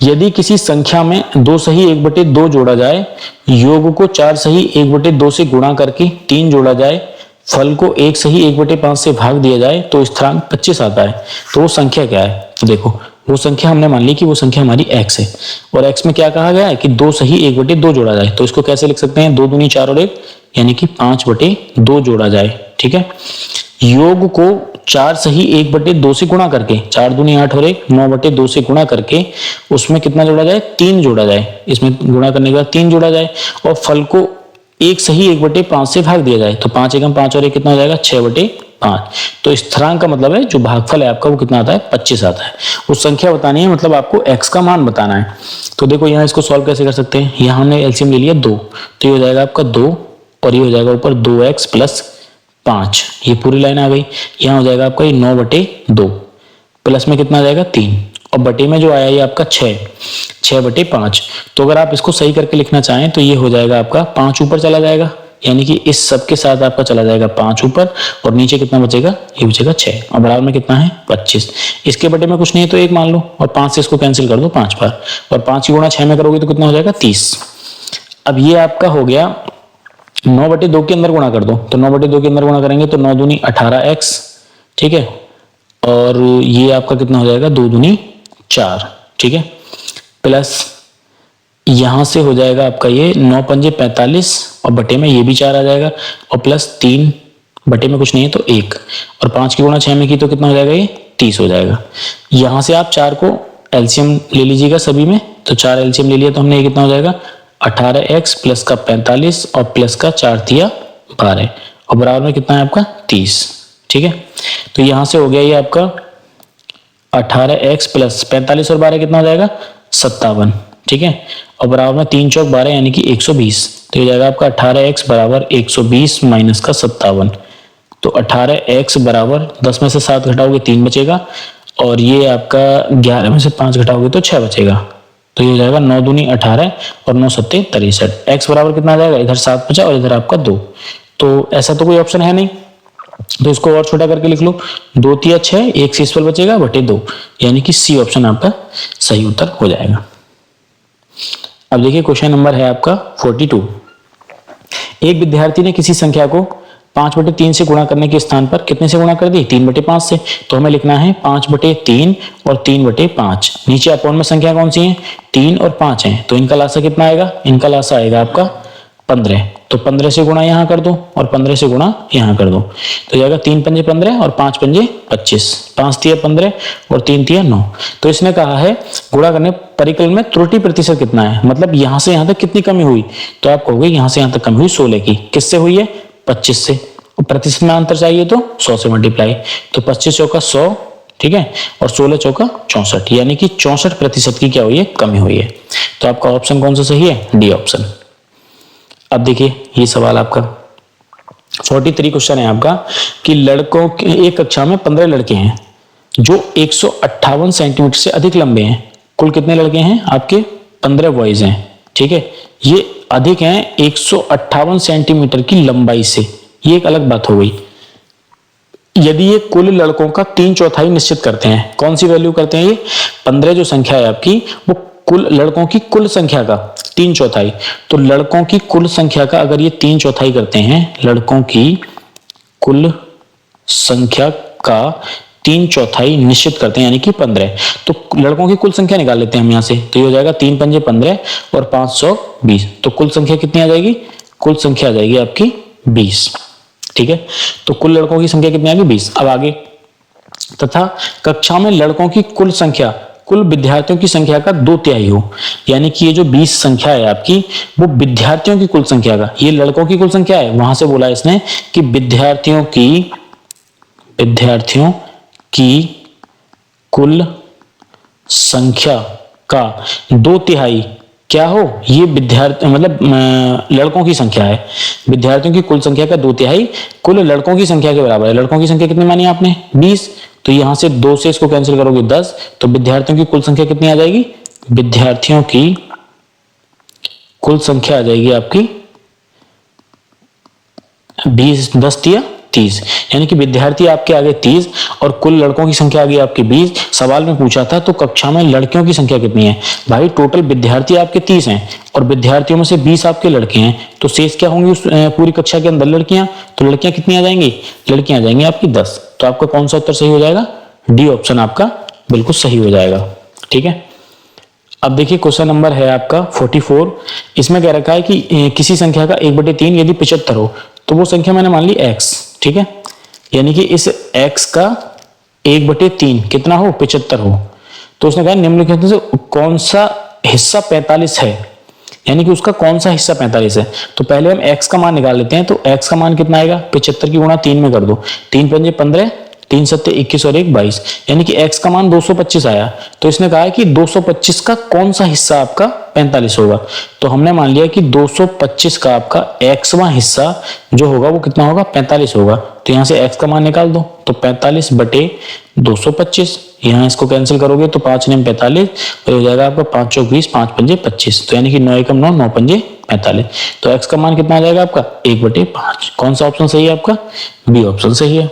यदि किसी संख्या में 2 सही 1/2 जोड़ा जाए, योग को 4 सही 1/2 से गुणा करके 3 जोड़ा जाए, फल को 1 सही 1/5 से भाग दिया जाए तो स्थिरांक 25 आता है, तो वो संख्या क्या है। तो देखो वो संख्या हमने मान ली कि वो संख्या हमारी x है, और x में क्या कहा गया है कि 2 सही 1/2 जोड़ा जाए, तो इसको कैसे लिख सकते हैं 2 दूनी 4 और 1 यानी कि 5/2 जोड़ा जाए, ठीक है। योग को 4 सही 1/2 से गुणा करके, 4 दूनी 8 और 1 9/2 से गुणा करके उसमें कितना जोड़ा जाए 3 जोड़ा जाए, इसमें गुणा करने के बाद 3 जोड़ा जाए, और फल को 1 सही 1/5 से भाग दिया जाए, तो 5 एकम 5 और 1 कितना हो जाएगा 6/5, तो स्थिरांक का मतलब है जो भागफल है आपका वो कितना आता है 25 आता है। उस संख्या बतानी है, मतलब आपको x का मान बताना है। तो देखो यहाँ इसको सॉल्व कैसे कर सकते हैं, यहाँ हमने एलसीएम ले लिया 2, तो ये हो जाएगा आपका 2 और ये हो जाएगा ऊपर 2x प्लस 5, ये पूरी लाइन आ गई। यहाँ हो जाएगा आपका ये 9/2 प्लस में कितना आ जाएगा 3 और बटे में जो आया ये आपका 6/5। तो अगर आप इसको सही करके लिखना चाहें तो ये हो जाएगा आपका 5 ऊपर चला जाएगा, यानी कि इस सब के साथ आपका चला जाएगा 5 ऊपर, और नीचे कितना बचेगा ये बचेगा 6, और बराबर में कितना है 25। इसके बटे में कुछ नहीं है तो 1 मान लो, और 5 से इसको कैंसिल कर दो 5 बार, और 5 की गुणा 6 में करोगे तो कितना हो जाएगा 30। अब ये आपका हो गया 9/2 के अंदर गुणा कर दो, तो 9/2 के अंदर गुणा करेंगे तो 9 दूनी 18x, ठीक है, और ये आपका कितना हो जाएगा 2 दूनी 4, ठीक है, प्लस यहां से हो जाएगा आपका ये 9 पंजे 45 और बटे में ये भी 4 आ जाएगा, और प्लस 3 बटे में कुछ नहीं है तो 1, और 5 की गुणा 6 में की तो कितना हो जाएगा ये 30 हो जाएगा। यहां से आप 4 को एलसीएम ले लीजिएगा सभी में, तो 4 एलसीएम ले लिया तो हमने ये कितना हो जाएगा 18x प्लस का 45 और प्लस का 4 दिया 12, और बराबर में कितना है आपका 30, ठीक है। तो यहां से हो गया ये आपका 18x प्लस 45 और 12 कितना हो जाएगा 57, ठीक है, और बराबर में 3 चौक 12 यानी कि 120, तो ये जाएगा आपका 18x बराबर 120 माइनस का 57, तो 18x बराबर 10 में से 7 घटाओगे 3 बचेगा, और ये आपका 11 में से 5 घटाओगे तो 6 बचेगा, तो ये हो जाएगा 9 दूनी 18 और 9 सत्ते 63, x बराबर कितना आ जाएगा इधर 7 बचा और इधर आपका 2, तो ऐसा तो कोई ऑप्शन है नहीं, तो इसको और छोटा करके लिख लो 2 तिया 6, 1 से इस पर बचेगा बटे 2, यानी कि सी ऑप्शन आपका सही उत्तर हो जाएगा। अब देखिए क्वेश्चन नंबर है आपका 42, एक विद्यार्थी ने किसी संख्या को 5/3 से गुणा करने के स्थान पर कितने से गुणा कर दी 3/5 से, तो हमें लिखना है 5/3 और 3/5, नीचे अपॉन में संख्या कौन सी है 3 और 5 है, तो इनका लासा कितना आएगा, इनका लासा आएगा आपका 15, तो 15 से गुणा यहाँ कर दो और 15 से गुणा यहाँ कर दो, तो जाएगा 3 पंजे 15 और 5 पंजे 25, 5 तिया 15 और 3 तिया 9। तो इसने कहा है गुणा करने परिकलन में त्रुटि प्रतिशत कितना है, मतलब यहाँ से यहाँ तक कितनी कमी हुई, तो आप कहोगे यहाँ से यहाँ तक कमी हुई 16 की। किससे हुई है? 25 से। प्रतिशत में अंतर चाहिए तो 100 से मल्टीप्लाई, तो 25 चौका 100, ठीक है, और 16 चौका 64, यानी कि 64% की क्या हुई है? कमी हुई है। तो आपका ऑप्शन कौन सा सही है? D option. अब देखिए ये सवाल आपका 43 क्वेश्चन है आपका कि लड़कों के एक कक्षा में 15 लड़के हैं जो 158 सेंटीमीटर से अधिक लंबे हैं। कुल कितने लड़के हैं? आपके 15 बॉयज हैं, ठीक है। ये अधिक हैं 158 सेंटीमीटर की लंबाई से, ये एक अलग बात हो गई। यदि ये कुल लड़कों का 3/4 निश्चित करते हैं, कौन सी वैल्यू करते हैं? ये 15 जो संख्या है आपकी वो कुल लड़कों की कुल संख्या का 3/4, तो लड़कों की कुल संख्या का अगर ये 3/4 करते हैं, लड़कों की कुल संख्या का 3/4 निश्चित करते हैं यानी कि 15, तो लड़कों की कुल संख्या निकाल लेते हैं हम यहाँ से, तो ये हो जाएगा 3 पंजे 15 और 520, तो कुल संख्या कितनी आ जाएगी? कुल संख्या आ जाएगी आपकी 20, ठीक है। तो कुल लड़कों की संख्या कितनी आ गई? 20। अब आगे, तथा कक्षा में लड़कों की कुल संख्या कुल विद्यार्थियों की संख्या का 2/3 हो, यानी कि ये जो 20 संख्या है आपकी वो विद्यार्थियों की कुल संख्या का, ये लड़कों की कुल संख्या है, वहां से बोला इसने कि विद्यार्थियों की कुल संख्या का 2/3 क्या हो? ये विद्यार्थी मतलब लड़कों की संख्या है, विद्यार्थियों की कुल संख्या का 2/3 कुल लड़कों की संख्या के बराबर है। लड़कों की संख्या कितनी मानी आपने? 20, तो यहां से 2 से इसको कैंसिल करोगे 10, तो विद्यार्थियों की कुल संख्या कितनी आ जाएगी? विद्यार्थियों की कुल संख्या आ जाएगी आपकी 20, 10 तिया 30, यानी कि विद्यार्थी आपके आगे 30 और कुल लड़कों की संख्या आ गई आपकी 20। सवाल में पूछा था तो कक्षा में लड़कियों की संख्या कितनी है? भाई टोटल विद्यार्थी आपके 30 हैं और विद्यार्थियों में से 20 आपके लड़के हैं, तो शेष क्या होंगी उस पूरी कक्षा के अंदर? लड़कियां। तो लड़कियां कितनी आ जाएंगी? लड़कियां आ जाएंगी आपकी 10। तो आपका कौन सा उत्तर सही हो जाएगा? डी ऑप्शन आपका बिल्कुल सही हो जाएगा, ठीक है। अब देखिए क्वेश्चन नंबर है आपका 44, इसमें कह रखा है कि किसी संख्या का 1/3 यदि 75 हो तो वो संख्या मैंने मान ली x, ठीक है, यानी कि इस x का 1/3 कितना हो? 75 हो। तो उसने कहा निम्नलिखित से कौन सा हिस्सा 45 है, यानी कि उसका कौन सा हिस्सा 45 है। तो पहले हम x का मान निकाल लेते हैं, तो x का मान कितना आएगा? 75 की गुणा 3 में कर दो, 3 पंजे 15, 3 सत्ते 21 और 1 22, यानी कि x का मान 225 आया। तो इसने कहा है कि 225 का कौन सा हिस्सा आपका 45 होगा। तो हमने मान लिया कि 225 का आपका xवां हिस्सा जो होगा वो कितना होगा? 45 होगा। तो यहाँ से x का मान निकाल दो, तो 45/225, यहाँ इसको कैंसिल करोगे तो 5 9 45 और हो जाएगा आपका 5 चौक 20, 5 पंजे 25, तो यानी कि 9 एकम 9, 9 पंजे 45। तो x का मान कितना आ जाएगा आपका? 1/5। कौन सा ऑप्शन सही है आपका? बी ऑप्शन सही है।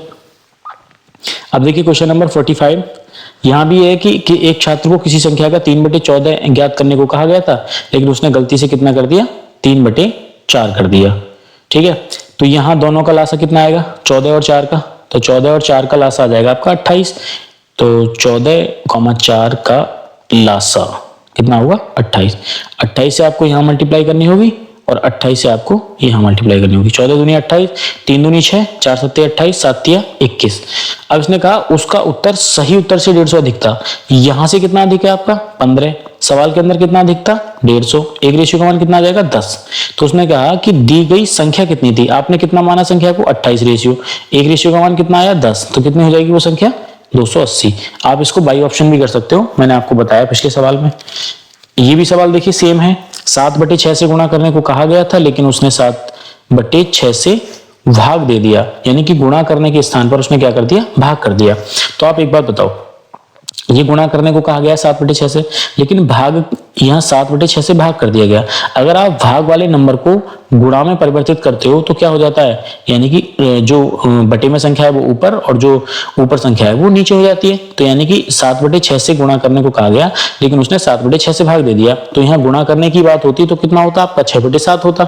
अब देखिए क्वेश्चन नंबर 45, यहां भी है कि एक छात्र को किसी संख्या का 3/14 ज्ञात करने को कहा गया था, लेकिन उसने गलती से कितना कर दिया? 3/4 कर दिया, ठीक है। तो यहां दोनों का लासा कितना आएगा? 14 और 4 का, तो 14 और 4 का लासा आ जाएगा आपका 28, तो 14,4 का लासा कितना होगा? 28। 28 से आपको यहां मल्टीप्लाई करनी होगी और 28 से आपको यहाँ मल्टीप्लाई करनी होगी। 14 दूनी 28, 3 दूनी 6, 4 सत्ते 28, 7 तिया 21। अब इसने कहा उसका उत्तर सही उत्तर से 150 अधिक था। यहाँ से कितना अधिक है आपका? 15। सवाल के अंदर कितना अधिक था? 150। एक रेशियो का मान कितना आ जाएगा? 10। तो उसने कहा कि दी गई संख्या कितनी थी? आपने कितना माना संख्या को? 28 रेशियो। एक रेशियो का मान कितना आया? 10। तो कितनी हो जाएगी वो संख्या? 280। आप इसको बाई ऑप्शन भी कर सकते हो, मैंने आपको बताया पिछले सवाल में। ये भी सवाल देखिए सेम है, 7/6 से गुणा करने को कहा गया था, लेकिन उसने 7/6 से भाग दे दिया, यानी कि गुणा करने के स्थान पर उसने क्या कर दिया? भाग कर दिया। तो आप एक बात बताओ, ये गुणा करने को कहा गया 7/6 से, लेकिन भाग यहाँ 7/6 से भाग कर दिया गया। अगर आप भाग वाले नंबर को गुणा में परिवर्तित करते हो तो क्या हो जाता है? यानी कि जो बटे में संख्या है वो ऊपर और जो ऊपर संख्या है वो नीचे हो जाती है। तो यानी कि 7/6 से गुणा करने को कहा गया, लेकिन उसने 7/6 से भाग दे दिया। तो यहाँ गुणा करने की बात होती तो कितना होता आपका? 6/7 होता।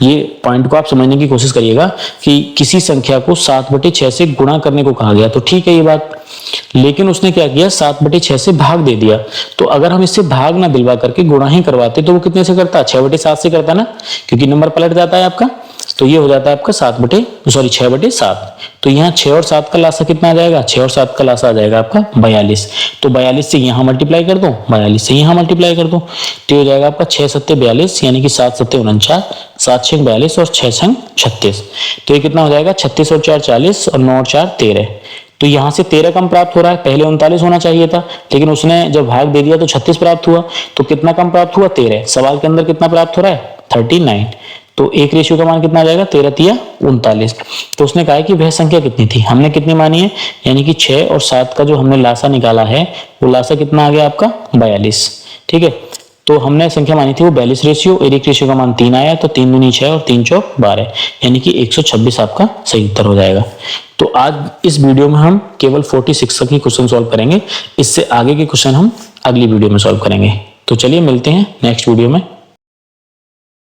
ये पॉइंट को आप समझने की कोशिश करिएगा कि किसी संख्या को 7/6 से गुणा करने को कहा गया तो ठीक है ये बात, लेकिन उसने क्या किया 7/6 से भाग दे दिया। तो अगर हम इससे भाग ना दिलवा करके गुणा ही करवाते तो वो कितने से करता, 6/7 से करता ना, क्योंकि नंबर पलट जाता है आपका। तो ये हो जाता है आपका 6/7। तो यहाँ 6 और 7 का लासा कितना आ जाएगा, 6 और 7 का लासा आ जाएगा आपका 42। तो 42 से यहाँ मल्टीप्लाई कर दो, 42 से यहाँ मल्टीप्लाई कर दो, तो हो जाएगा आपका 6 7 42, यानी कि 7 7 49, 7 6 42 और 6 6 36। तो ये कितना हो जाएगा 36 और 4 40 और 9 और 4 13। तो यहाँ से 13 कम प्राप्त हो रहा है, पहले 39 होना चाहिए था, लेकिन उसने जब भाग दे दिया तो 36 प्राप्त हुआ। तो कितना कम प्राप्त हुआ, 13। सवाल के अंदर कितना प्राप्त हो रहा है, 39। तो एक रेशियो का मान कितना आ जाएगा, 13 तिया 39। तो उसने कहा है कि वह संख्या कितनी थी, हमने कितनी मानी है, यानी कि 6 और 7 का जो हमने लासा निकाला है वो लासा कितना आ गया आपका 42। ठीक है, तो हमने संख्या मानी थी वो 42 रेशियो, एक रेशियो का मान 3 आया, तो 3 दूनी 6 और 3 चौक 12, यानी कि 126 आपका सही उत्तर हो जाएगा। तो आज इस वीडियो में हम केवल 46 तक ही क्वेश्चन सॉल्व करेंगे, इससे आगे के क्वेश्चन हम अगली वीडियो में सॉल्व करेंगे। तो चलिए मिलते हैं नेक्स्ट वीडियो में।